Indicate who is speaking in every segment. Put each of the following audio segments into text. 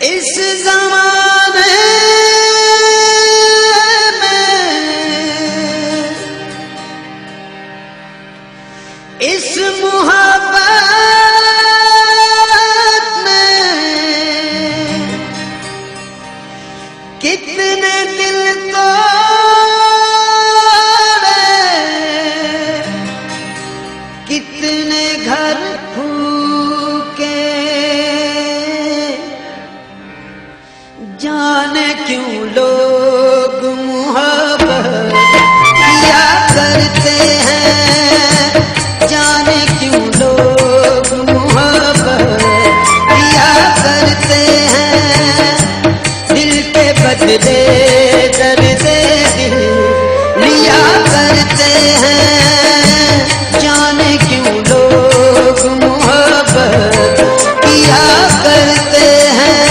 Speaker 1: इस ज़माने में इस मोहब्बत में कितने दिल तोड़े, कितने घर फूके, जाने क्यों लोग मोहब्बत किया करते हैं, जाने क्यों लोग मोहब्बत किया करते हैं। दिल के बदले दर्द दिल लिया करते हैं, जाने क्यों लोग मोहब्बत किया करते हैं।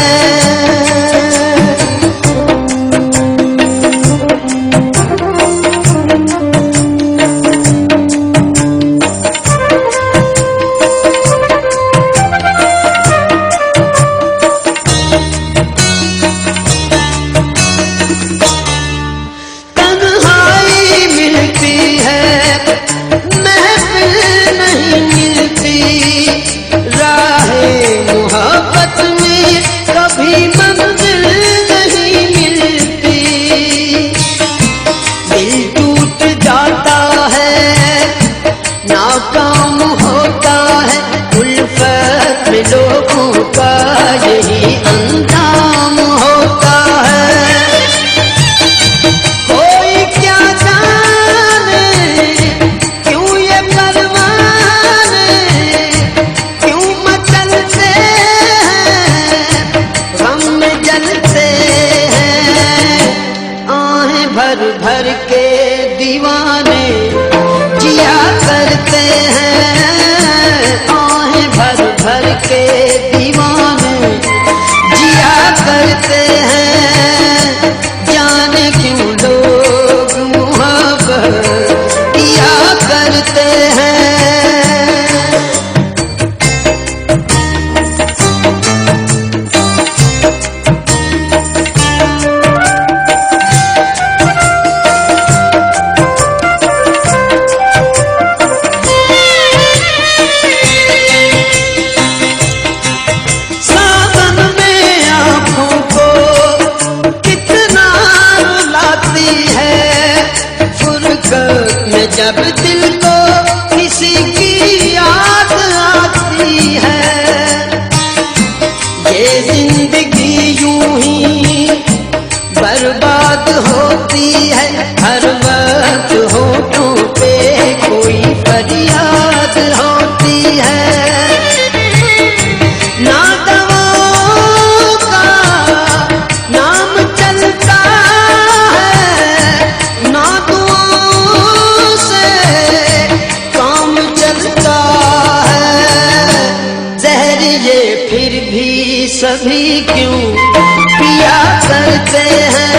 Speaker 1: लोगों का यही अंजाम होता है। कोई क्या जाने क्यों ये परवाने क्यों मचलते हैं, गम में जलते हैं। आहें भर भर के दीवाने जिया करते हैं, भर के दीवाने जिया करते हैं। जाने क्यों लोग मोहब्बत किया करते हैं। जब दिल को किसी की याद आती है, ये जिंदगी यूं ही बर्बाद होती है। हर वक्त होठों पे कोई फरियाद होती है। ना दवाओं का नाम चलता है, ना फिर भी सभी क्यों पिया करते हैं।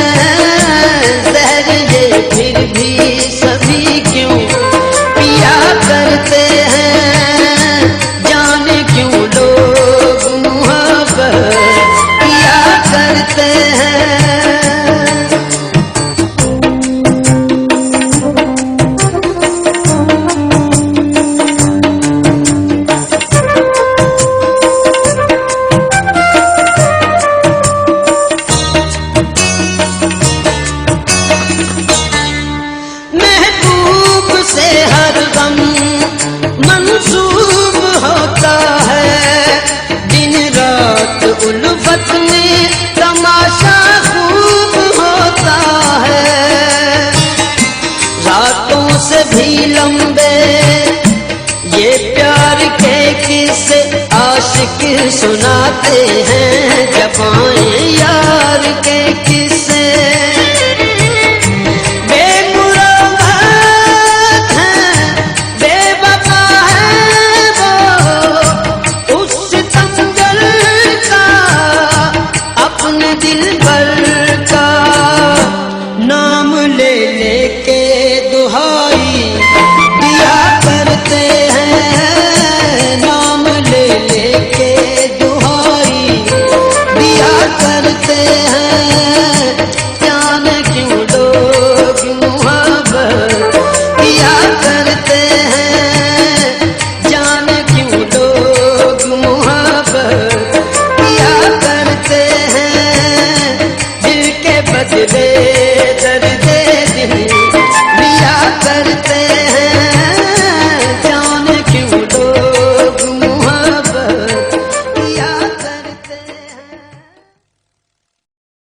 Speaker 1: जहर ये फिर भी सभी क्यों पिया करते हैं, जाने क्यों लोग मोहब्बत किया करते हैं। आशिक सुनाते हैं जबाएं यार के किस्से।